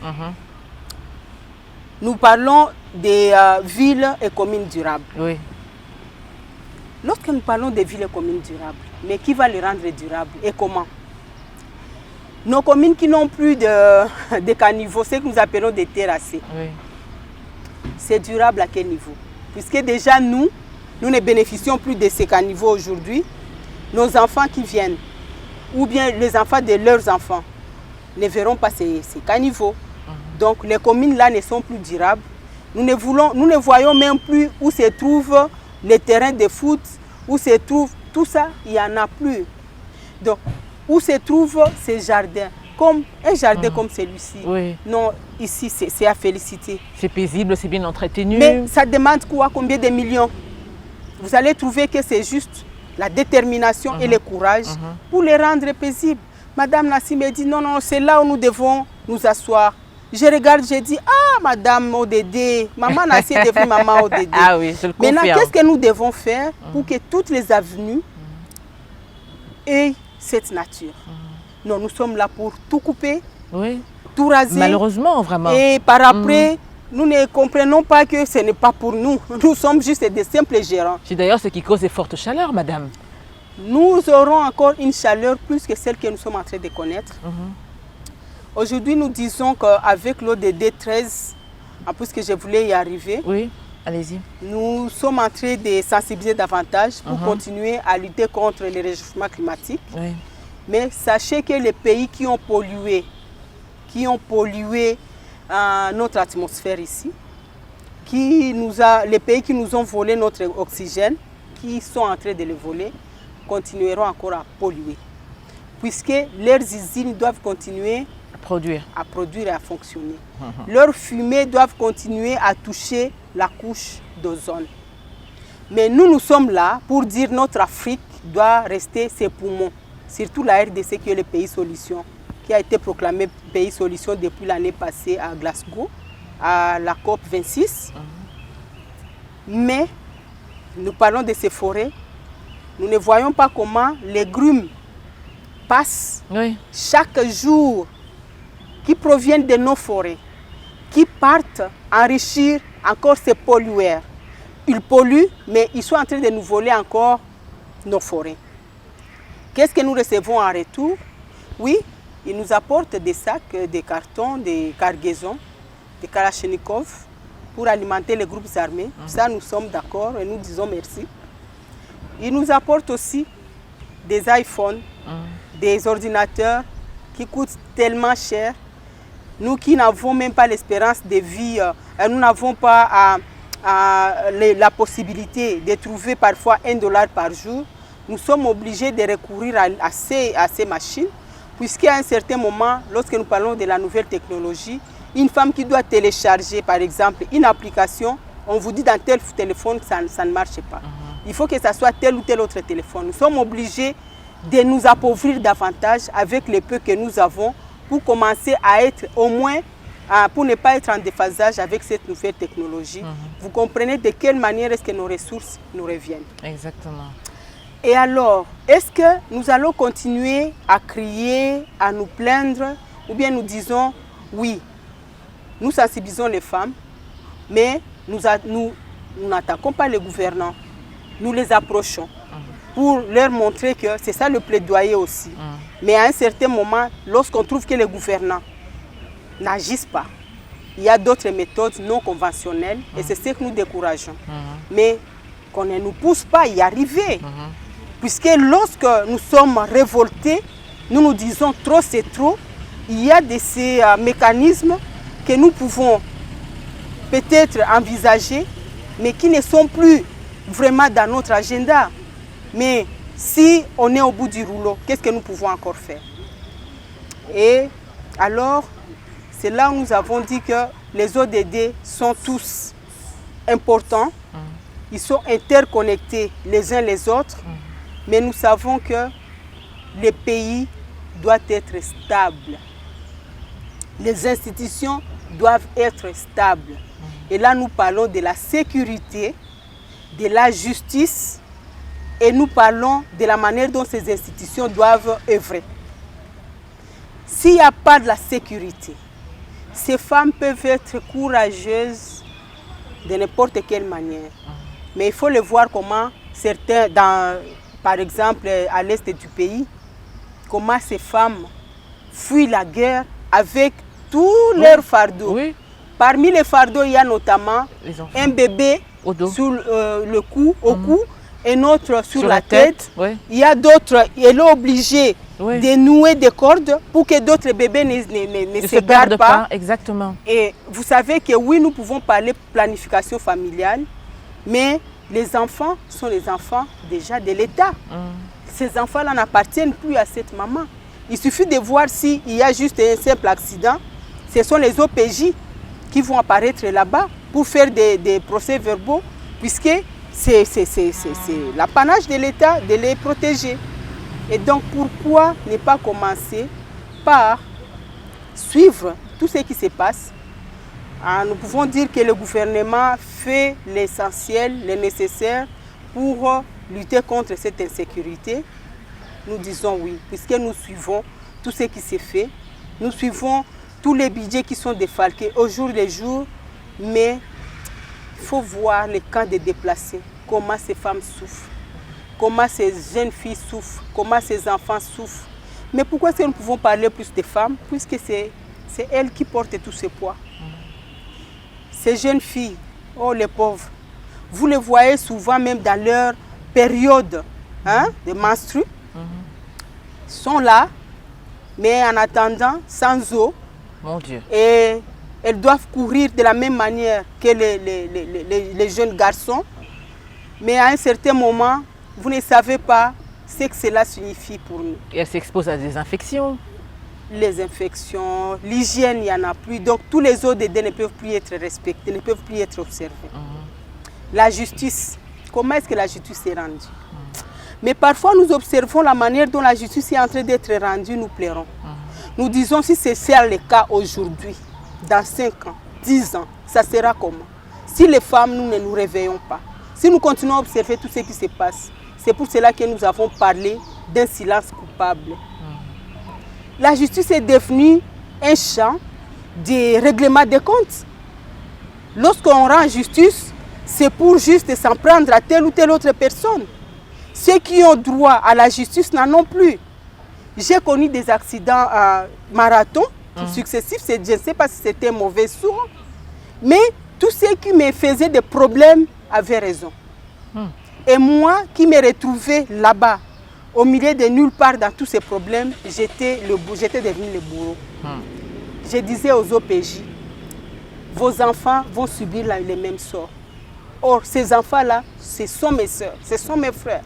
Nous parlons des villes et communes durables. Oui. Lorsque nous parlons des villes et communes durables, mais qui va les rendre durables et comment? Nos communes qui n'ont plus de caniveaux, ce que nous appelons des terrassés, Oui. c'est durable à quel niveau? Puisque déjà nous ne bénéficions plus de ces caniveaux aujourd'hui. Nos enfants qui viennent, ou bien les enfants de leurs enfants, ne verront pas ces caniveaux. Donc les communes là ne sont plus durables. Nous ne voyons même plus où se trouvent les terrains de foot, où se trouve tout ça, il n'y en a plus. Donc, où se trouvent ces jardins? Comme un jardin comme celui-ci. Oui. Non, ici, c'est à féliciter. C'est paisible, c'est bien entretenu. Mais ça demande quoi? Combien de millions? Vous allez trouver que c'est juste la détermination et le courage pour les rendre paisibles. Madame Nassim me dit, non, non, c'est là où nous devons nous asseoir. Je regarde, je dis, Madame ODD, Maman Nassim est devenue Maman ODD. Ah oui, je le confirme. Maintenant, qu'est-ce que nous devons faire pour que toutes les avenues aient cette nature? Non, nous sommes là pour tout couper, tout raser. Malheureusement, vraiment. Et par après, nous ne comprenons pas que ce n'est pas pour nous. Nous sommes juste des simples gérants. C'est d'ailleurs ce qui cause des fortes chaleurs, madame. Nous aurons encore une chaleur plus que celle que nous sommes en train de connaître. Aujourd'hui, nous disons qu'avec l'ODD 13, en plus que je voulais y arriver, oui, allez-y. Nous sommes en train de sensibiliser davantage pour continuer à lutter contre le réchauffement climatique. Oui. Mais sachez que les pays qui ont pollué notre atmosphère ici, les pays qui nous ont volé notre oxygène, qui sont en train de le voler, continueront encore à polluer. Puisque leurs usines doivent continuer à produire et à fonctionner. Leurs fumées doivent continuer à toucher la couche d'ozone. Mais nous sommes là pour dire que notre Afrique doit rester ses poumons. Surtout la RDC qui est le pays solution, qui a été proclamé pays solution depuis l'année passée à Glasgow, à la COP 26. Mais nous parlons de ces forêts. Nous ne voyons pas comment les grumes passent chaque jour, qui proviennent de nos forêts, qui partent enrichir encore ces pollueurs. ils polluent, mais ils sont en train de nous voler encore nos forêts. Qu'est-ce que nous recevons en retour? Oui, ils nous apportent des sacs, des cartons, des cargaisons, des kalachnikovs pour alimenter les groupes armés. Ça, nous sommes d'accord et nous disons merci. Ils nous apportent aussi des iPhones, des ordinateurs qui coûtent tellement cher. Nous qui n'avons même pas l'espérance de vie, nous n'avons pas la possibilité de trouver parfois $1 par jour, nous sommes obligés de recourir à ces machines, puisqu'à un certain moment, lorsque nous parlons de la nouvelle technologie, une femme qui doit télécharger, par exemple, une application, on vous dit dans tel téléphone que ça ne marche pas. Il faut que ce soit tel ou tel autre téléphone. Nous sommes obligés de nous appauvrir davantage avec le peu que nous avons pour commencer à être au moins, pour ne pas être en déphasage avec cette nouvelle technologie. Vous comprenez de quelle manière est-ce que nos ressources nous reviennent. Exactement. Et alors, est-ce que nous allons continuer à crier, à nous plaindre, ou bien nous disons, oui, nous sensibilisons les femmes, mais nous n'attaquons pas les gouvernants, nous les approchons pour leur montrer que c'est ça le plaidoyer aussi. Mais à un certain moment, lorsqu'on trouve que les gouvernants n'agissent pas, il y a d'autres méthodes non conventionnelles et c'est ce que nous décourageons. Mais qu'on ne nous pousse pas à y arriver. Puisque lorsque nous sommes révoltés, nous nous disons trop c'est trop, il y a de ces mécanismes que nous pouvons peut-être envisager, mais qui ne sont plus vraiment dans notre agenda. Mais si on est au bout du rouleau, qu'est-ce que nous pouvons encore faire? Et alors, c'est là où nous avons dit que les ODD sont tous importants, ils sont interconnectés les uns les autres, mais nous savons que le pays doit être stable. Les institutions doivent être stables. Et là, nous parlons de la sécurité, de la justice, et nous parlons de la manière dont ces institutions doivent œuvrer. S'il n'y a pas de la sécurité, ces femmes peuvent être courageuses de n'importe quelle manière. Mais il faut le voir comment certains, par exemple à l'est du pays, comment ces femmes fuient la guerre avec tous leurs fardeaux. Oui. Parmi les fardeaux, il y a notamment un bébé sur le cou, au cou, et un autre sur la tête. Oui. Il y a d'autres, elle est obligée de nouer des cordes pour que d'autres bébés ne se perdent pas. Exactement. Et vous savez que oui, nous pouvons parler planification familiale, mais les enfants sont les enfants déjà de l'État. Ces enfants-là n'appartiennent plus à cette maman. Il suffit de voir s'il y a juste un simple accident. Ce sont les OPJ qui vont apparaître là-bas pour faire des procès-verbaux, puisque c'est l'apanage de l'État de les protéger. Et donc, pourquoi ne pas commencer par suivre tout ce qui se passe? Nous pouvons dire que le gouvernement fait l'essentiel, le nécessaire pour lutter contre cette insécurité. Nous disons oui, puisque nous suivons tout ce qui s'est fait. Nous suivons tous les budgets qui sont défalqués au jour le jour, mais il faut voir les camps des déplacés, comment ces femmes souffrent, comment ces jeunes filles souffrent, comment ces enfants souffrent. Mais pourquoi est-ce que nous pouvons parler plus des femmes? Puisque c'est elles qui portent tout ce poids. Ces jeunes filles, oh les pauvres, vous les voyez souvent même dans leur période de menstrues, sont là, mais en attendant, sans eau. Mon Dieu. Et elles doivent courir de la même manière que les jeunes garçons. Mais à un certain moment, vous ne savez pas ce que cela signifie pour nous. Et elles s'exposent à des infections. Les infections, l'hygiène, il n'y en a plus. Donc tous les ODD ne peuvent plus être respectés, ne peuvent plus être observés. La justice, comment est-ce que la justice est rendue? Mais parfois nous observons la manière dont la justice est en train d'être rendue, nous plairons. Nous disons si c'est ça le cas aujourd'hui, dans 5 ans, 10 ans, ça sera comment? Si les femmes, nous ne nous réveillons pas, si nous continuons à observer tout ce qui se passe, c'est pour cela que nous avons parlé d'un silence coupable. La justice est devenue un champ de règlement des comptes. Lorsqu'on rend justice, c'est pour juste s'en prendre à telle ou telle autre personne. Ceux qui ont droit à la justice n'en ont plus. J'ai connu des accidents marathon successifs, je ne sais pas si c'était un mauvais sourd, mais tous ceux qui me faisaient des problèmes avaient raison. Et moi qui me retrouvais là-bas, au milieu de nulle part dans tous ces problèmes, j'étais devenu le bourreau. Je disais aux OPJ, vos enfants vont subir les mêmes sorts. Or, ces enfants-là, ce sont mes soeurs, ce sont mes frères.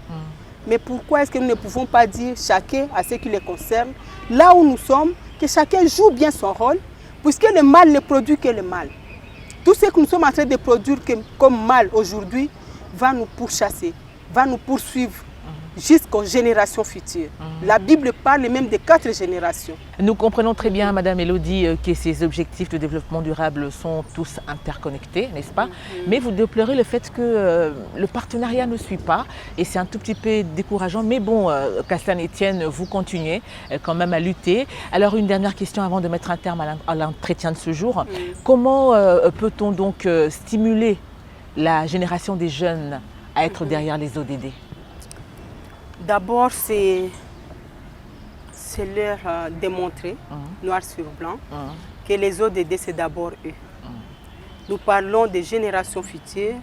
Mais pourquoi est-ce que nous ne pouvons pas dire chacun à ce qui les concerne, là où nous sommes, que chacun joue bien son rôle, puisque le mal ne produit que le mal. Tout ce que nous sommes en train de produire comme mal aujourd'hui va nous pourchasser, va nous poursuivre jusqu'aux générations futures. La Bible parle même de 4 générations. Nous comprenons très bien, Madame Elodie, que ces objectifs de développement durable sont tous interconnectés, n'est-ce pas? Mais vous déplorez le fait que le partenariat ne suit pas et c'est un tout petit peu décourageant. Mais bon, qu'à cela ne tienne, vous continuez quand même à lutter. Alors une dernière question avant de mettre un terme à l'entretien de ce jour. Comment peut-on donc stimuler la génération des jeunes à être derrière les ODD? D'abord, c'est leur démontrer, noir sur blanc, que les ODD, c'est d'abord eux. Nous parlons des générations futures,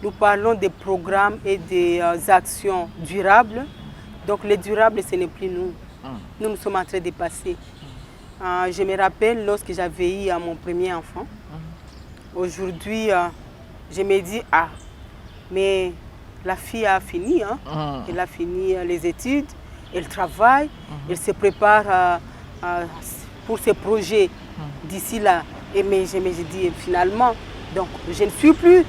nous parlons des programmes et des actions durables. Donc, les durables, ce n'est plus nous. Nous sommes en train de passer. Je me rappelle lorsque j'avais eu mon premier enfant. Aujourd'hui, je me dis, mais la fille a fini, elle a fini les études, elle travaille, elle se prépare pour ses projets d'ici là. Et mais je me dis finalement, donc je ne suis plus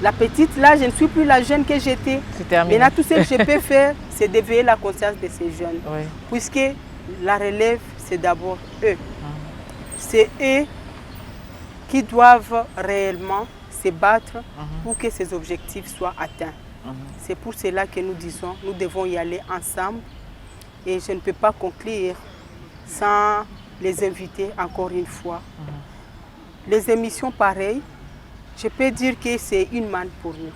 la petite là, je ne suis plus la jeune que j'étais. Maintenant tout ce que je peux faire, c'est d'éveiller la conscience de ces jeunes. Puisque la relève, c'est d'abord eux. C'est eux qui doivent réellement se battre pour que ces objectifs soient atteints. C'est pour cela que nous disons, nous devons y aller ensemble et je ne peux pas conclure sans les inviter encore une fois. Les émissions pareilles, je peux dire que c'est une manne pour nous.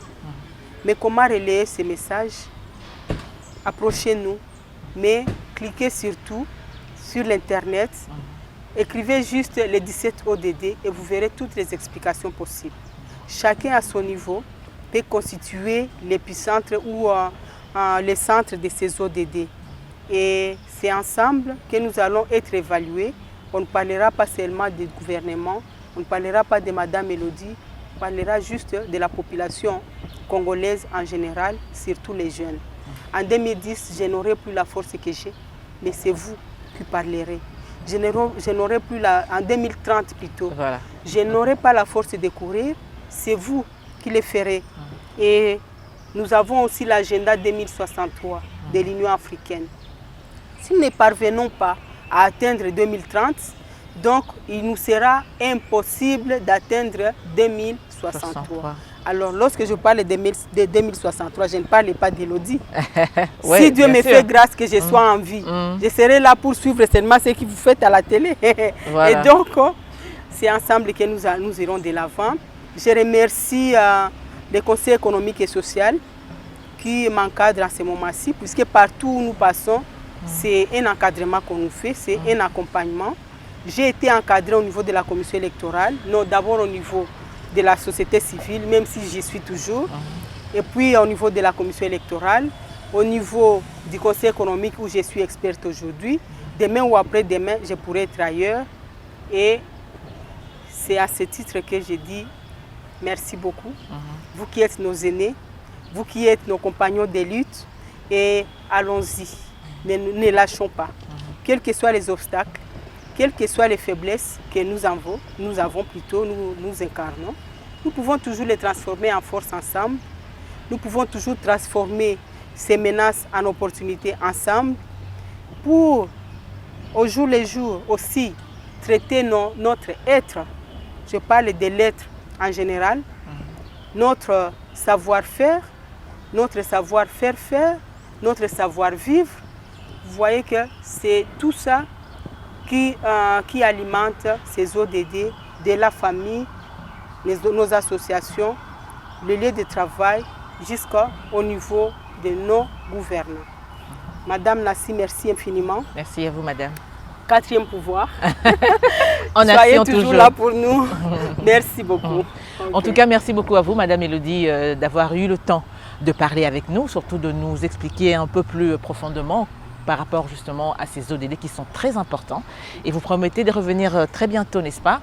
Mais comment relayer ces messages? Approchez-nous, mais cliquez surtout sur l'internet, écrivez juste les 17 ODD et vous verrez toutes les explications possibles. Chacun à son niveau peut constituer l'épicentre ou le centre de ces ODD. Et c'est ensemble que nous allons être évalués. On ne parlera pas seulement du gouvernement, on ne parlera pas de Madame Elodie, on parlera juste de la population congolaise en général, surtout les jeunes. En 2010, je n'aurai plus la force que j'ai, mais c'est vous qui parlerez. Je n'aurai plus en 2030 plutôt, je n'aurai pas la force de courir, c'est vous qui le ferez. Et nous avons aussi l'agenda 2063 de l'Union africaine. Si nous ne parvenons pas à atteindre 2030, donc il nous sera impossible d'atteindre 2063. Alors lorsque je parle de 2063, je ne parle pas d'Elodie. Si Dieu me fait grâce que je sois en vie, je serai là pour suivre seulement ce que vous faites à la télé. Et donc, c'est ensemble que nous irons de l'avant. Je remercie le Conseil économique et social qui m'encadre en ce moment-ci, puisque partout où nous passons, c'est un encadrement qu'on nous fait, c'est un accompagnement. J'ai été encadré au niveau de la commission électorale, non d'abord au niveau de la société civile, même si j'y suis toujours, et puis au niveau de la commission électorale, au niveau du Conseil économique où je suis experte aujourd'hui. Demain ou après-demain, je pourrai être ailleurs. Et c'est à ce titre que je dis merci beaucoup. Vous qui êtes nos aînés, vous qui êtes nos compagnons de lutte, et allons-y, mais ne lâchons pas. Quels que soient les obstacles, quelles que soient les faiblesses que nous avons nous incarnons, nous pouvons toujours les transformer en force ensemble. Nous pouvons toujours transformer ces menaces en opportunités ensemble pour, au jour le jour, aussi traiter notre être. Je parle de l'être en général, notre savoir-faire, notre savoir-faire faire, notre savoir-vivre. Vous voyez que c'est tout ça qui alimente ces ODD de la famille, nos associations le lieu de travail jusqu'au niveau de nos gouvernants. Madame Nassi, merci infiniment. Merci à vous, madame. Quatrième pouvoir. Soyez toujours là pour nous. Merci beaucoup. En tout cas, merci beaucoup à vous, madame Élodie, d'avoir eu le temps de parler avec nous, surtout de nous expliquer un peu plus profondément par rapport justement à ces ODD qui sont très importants. Et vous promettez de revenir très bientôt, n'est-ce pas,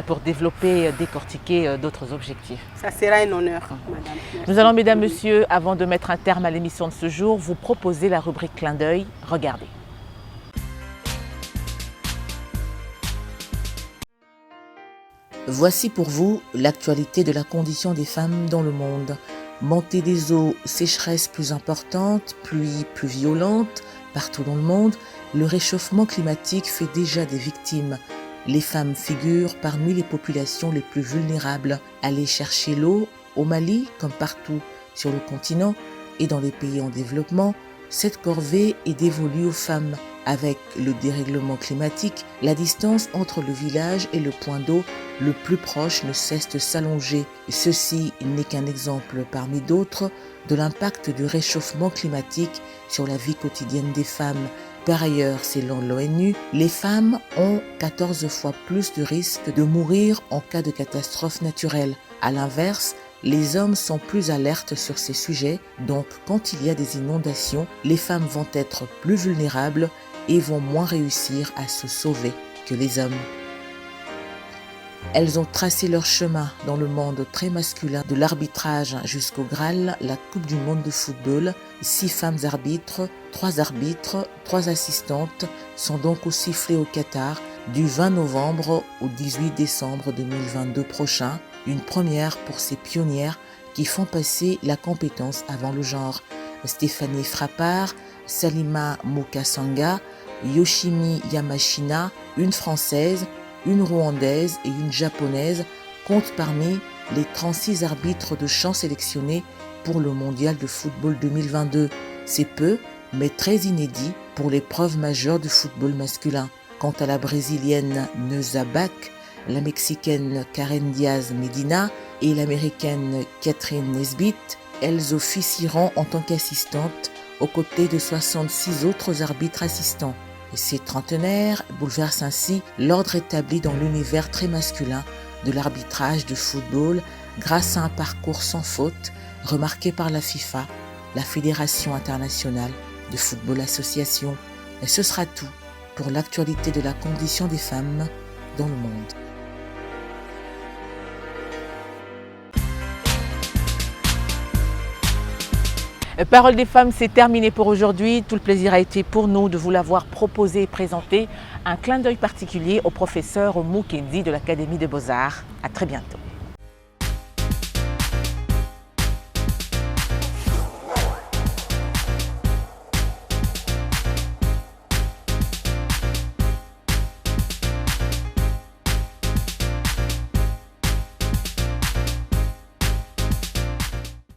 pour développer, décortiquer d'autres objectifs. Ça sera un honneur, madame. Merci. Nous allons, mesdames, messieurs, avant de mettre un terme à l'émission de ce jour, vous proposer la rubrique Clin d'œil. Regardez. Voici pour vous l'actualité de la condition des femmes dans le monde. Montée des eaux, sécheresse plus importante, pluie plus violente, partout dans le monde, le réchauffement climatique fait déjà des victimes. Les femmes figurent parmi les populations les plus vulnérables. Aller chercher l'eau, au Mali comme partout sur le continent et dans les pays en développement, cette corvée est dévolue aux femmes. Avec le dérèglement climatique, la distance entre le village et le point d'eau le plus proche ne cesse de s'allonger. Ceci n'est qu'un exemple parmi d'autres de l'impact du réchauffement climatique sur la vie quotidienne des femmes. Par ailleurs, selon l'ONU, les femmes ont 14 fois plus de risques de mourir en cas de catastrophe naturelle. À l'inverse, les hommes sont plus alertes sur ces sujets, donc quand il y a des inondations, les femmes vont être plus vulnérables et vont moins réussir à se sauver que les hommes. Elles ont tracé leur chemin dans le monde très masculin de l'arbitrage jusqu'au Graal, la Coupe du monde de football. 6 femmes arbitres, 3 assistantes sont donc au sifflet au Qatar du 20 novembre au 18 décembre 2022 prochain. Une première pour ces pionnières qui font passer la compétence avant le genre. Stéphanie Frappard, Salima Mukasanga, Yoshimi Yamashina, une Française, une Rwandaise et une Japonaise comptent parmi les 36 arbitres de champ sélectionnés pour le Mondial de football 2022. C'est peu, mais très inédit pour l'épreuve majeure du football masculin. Quant à la Brésilienne Neuza Bach, la Mexicaine Karen Diaz Medina et l'Américaine Catherine Nesbitt, elles officieront en tant qu'assistantes aux côtés de 66 autres arbitres assistants. Et ces trentenaires bouleversent ainsi l'ordre établi dans l'univers très masculin de l'arbitrage de football grâce à un parcours sans faute remarqué par la FIFA, la Fédération internationale de football association. Et ce sera tout pour l'actualité de la condition des femmes dans le monde. Parole des femmes, c'est terminé pour aujourd'hui. Tout le plaisir a été pour nous de vous l'avoir proposé et présenté. Un clin d'œil particulier au professeur Mukendi de l'Académie des Beaux-Arts. À très bientôt.